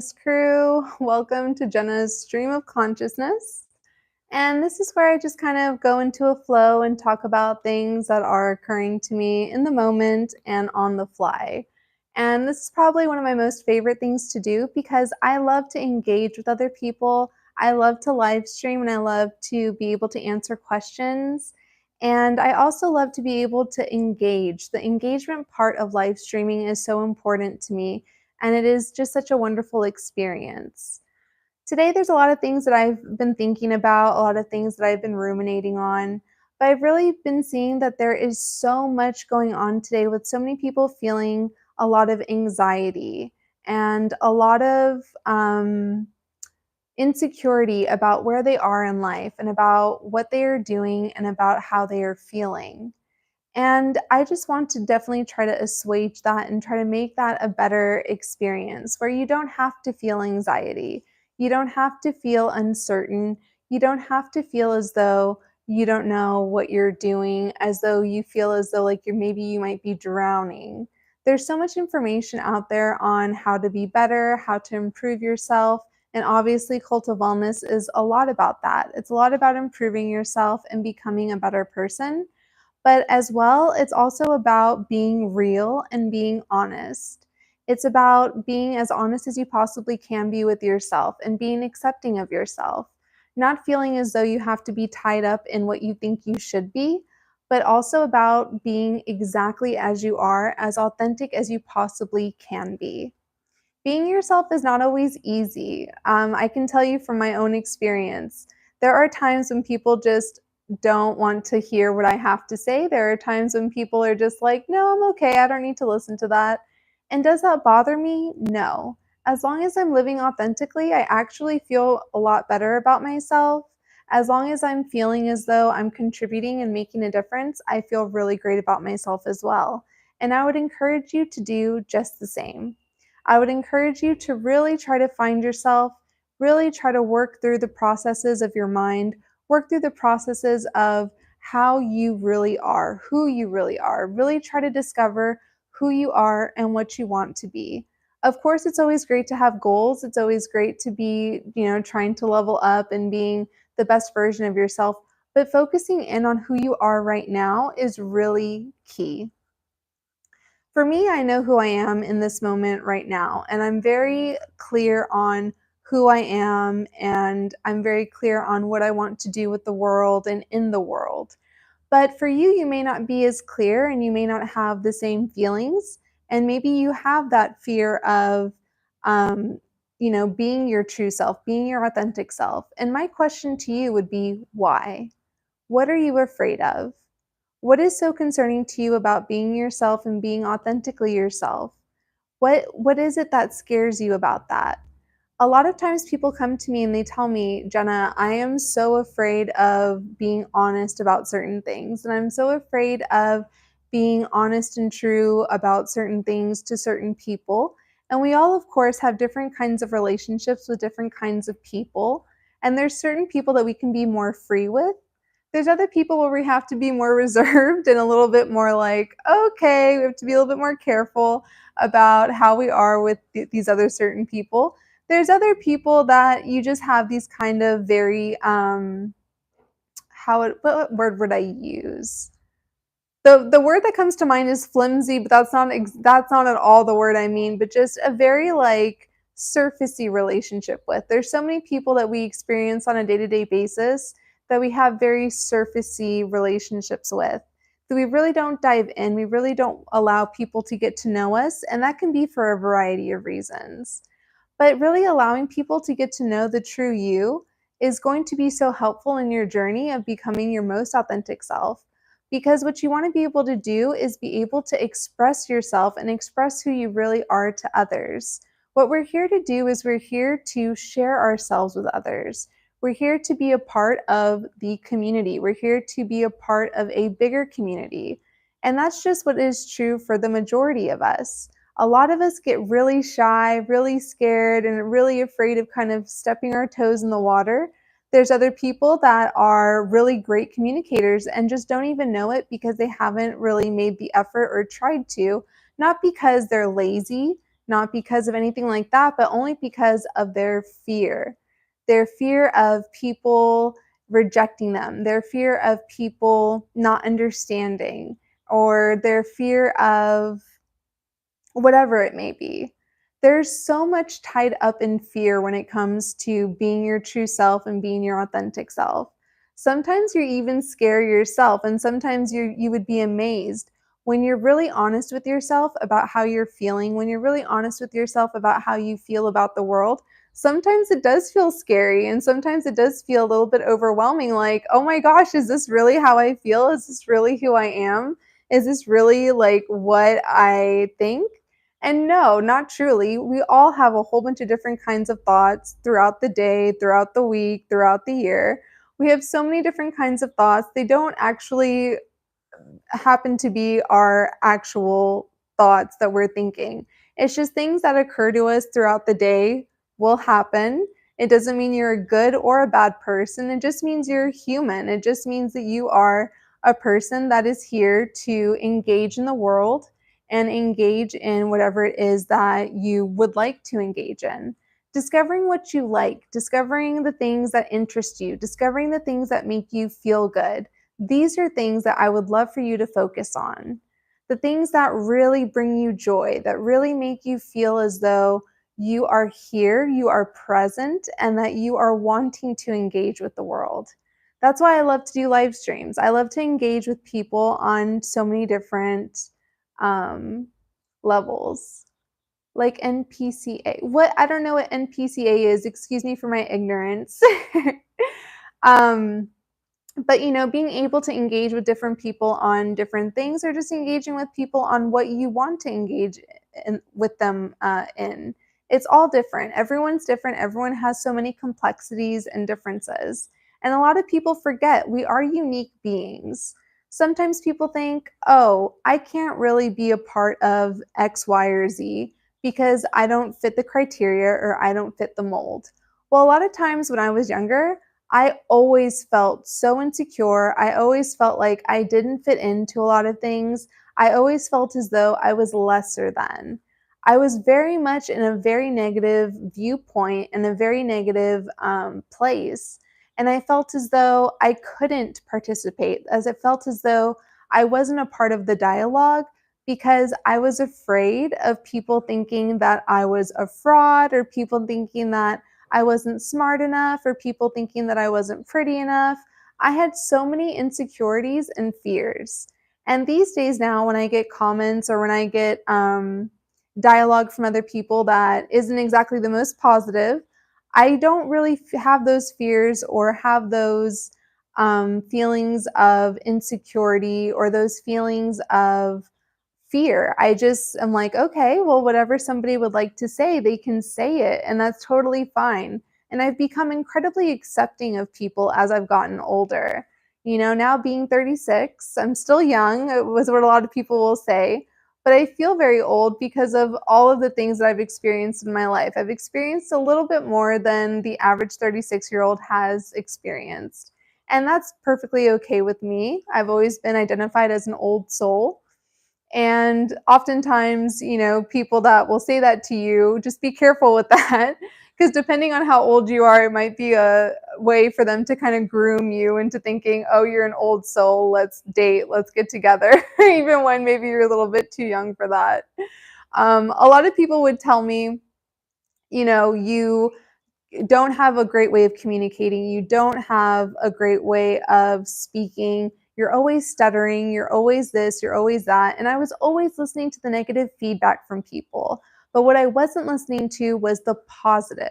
Crew. Welcome to Jenna's Stream of Consciousness. And this is where I just kind of go into a flow and talk about things that are occurring to me in the moment and on the fly. And this is probably one of my most favorite things to do because I love to engage with other people. I love to live stream and I love to be able to answer questions. And I also love to be able to engage. The engagement part of live streaming is so important to me, and it is just such a wonderful experience. Today, there's a lot of things that I've been thinking about, a lot of things that I've been ruminating on, but I've really been seeing that there is so much going on today with so many people feeling a lot of anxiety and a lot of insecurity about where they are in life and about what they are doing and about how they are feeling. And I just want to definitely try to assuage that and try to make that a better experience where you don't have to feel anxiety. You don't have to feel uncertain. You don't have to feel as though you don't know what you're doing, as though you feel as though like you might be drowning. There's so much information out there on how to be better, how to improve yourself. And obviously, Cult of Wellness is a lot about that. It's a lot about improving yourself and becoming a better person. But as well, it's also about being real and being honest. It's about being as honest as you possibly can be with yourself and being accepting of yourself, not feeling as though you have to be tied up in what you think you should be, but also about being exactly as you are, as authentic as you possibly can be. Being yourself is not always easy. I can tell you from my own experience, there are times when people just don't want to hear what I have to say. There are times when people are just like, no, I'm okay. I don't need to listen to that. And does that bother me? No. As long as I'm living authentically, I actually feel a lot better about myself. As long as I'm feeling as though I'm contributing and making a difference, I feel really great about myself as well. And I would encourage you to do just the same. I would encourage you to really try to find yourself, really try to work through the processes of your mind, work through the processes of how you really are, who you really are. Really try to discover who you are and what you want to be. Of course, it's always great to have goals. It's always great to be, trying to level up and being the best version of yourself. But focusing in on who you are right now is really key. For me, I know who I am in this moment right now, and I'm very clear on who I am, and I'm very clear on what I want to do with the world and in the world. But for you, you may not be as clear and you may not have the same feelings. And maybe you have that fear of, being your true self, being your authentic self. And my question to you would be why? What are you afraid of? What is so concerning to you about being yourself and being authentically yourself? What is it that scares you about that? A lot of times people come to me and they tell me, Jenna, I am so afraid of being honest about certain things. And I'm so afraid of being honest and true about certain things to certain people. And we all, of course, have different kinds of relationships with different kinds of people. And there's certain people that we can be more free with. There's other people where we have to be more reserved and a little bit more like, okay, we have to be a little bit more careful about how we are with these other certain people. There's other people that you just have these kind of very what word would I use? The word that comes to mind is flimsy, but that's not at all the word I mean, but just a very like surfacey relationship with. There's so many people that we experience on a day-to-day basis that we have very surfacey relationships with. That we really don't dive in, we really don't allow people to get to know us, and that can be for a variety of reasons. But really allowing people to get to know the true you is going to be so helpful in your journey of becoming your most authentic self. Because what you want to be able to do is be able to express yourself and express who you really are to others. What we're here to do is we're here to share ourselves with others. We're here to be a part of the community. We're here to be a part of a bigger community. And that's just what is true for the majority of us. A lot of us get really shy, really scared, and really afraid of kind of stepping our toes in the water. There's other people that are really great communicators and just don't even know it because they haven't really made the effort or tried to, not because they're lazy, not because of anything like that, but only because of their fear of people rejecting them, their fear of people not understanding, or their fear of whatever it may be. There's so much tied up in fear when it comes to being your true self and being your authentic self. Sometimes you even scare yourself, and sometimes you would be amazed when you're really honest with yourself about how you're feeling, when you're really honest with yourself about how you feel about the world. Sometimes it does feel scary, and sometimes it does feel a little bit overwhelming, like, oh my gosh, is this really how I feel? Is this really who I am? Is this really like what I think? And no, not truly. We all have a whole bunch of different kinds of thoughts throughout the day, throughout the week, throughout the year. We have so many different kinds of thoughts. They don't actually happen to be our actual thoughts that we're thinking. It's just things that occur to us throughout the day will happen. It doesn't mean you're a good or a bad person. It just means you're human. It just means that you are a person that is here to engage in the world and engage in whatever it is that you would like to engage in. Discovering what you like, discovering the things that interest you, discovering the things that make you feel good. These are things that I would love for you to focus on. The things that really bring you joy, that really make you feel as though you are here, you are present, and that you are wanting to engage with the world. That's why I love to do live streams. I love to engage with people on so many different um, levels. Like NPCA. What? I don't know what NPCA is. Excuse me for my ignorance. um, but being able to engage with different people on different things, or just engaging with people on what you want to engage with them in, it's all different. Everyone's different. Everyone has so many complexities and differences, and a lot of people forget we are unique beings. Sometimes people think, oh, I can't really be a part of X, Y, or Z because I don't fit the criteria or I don't fit the mold. Well, a lot of times when I was younger, I always felt so insecure. I always felt like I didn't fit into a lot of things. I always felt as though I was lesser than. I was very much in a very negative viewpoint and a very negative place. And I felt as though I couldn't participate, as it felt as though I wasn't a part of the dialogue because I was afraid of people thinking that I was a fraud, or people thinking that I wasn't smart enough, or people thinking that I wasn't pretty enough. I had so many insecurities and fears. And these days now, when I get comments or when I get dialogue from other people that isn't exactly the most positive, I don't really have those fears or have those feelings of insecurity or those feelings of fear. I just am like, okay, well, whatever somebody would like to say, they can say it, and that's totally fine. And I've become incredibly accepting of people as I've gotten older. Now being 36, I'm still young, it was what a lot of people will say, but I feel very old because of all of the things that I've experienced in my life. I've experienced a little bit more than the average 36-year-old has experienced. And that's perfectly okay with me. I've always been identified as an old soul. And oftentimes, people that will say that to you, just be careful with that. Because depending on how old you are, it might be a way for them to kind of groom you into thinking, oh, you're an old soul, let's date, let's get together, even when maybe you're a little bit too young for that. A lot of people would tell me, you don't have a great way of communicating. You don't have a great way of speaking. You're always stuttering. You're always this, you're always that. And I was always listening to the negative feedback from people. But what I wasn't listening to was the positive.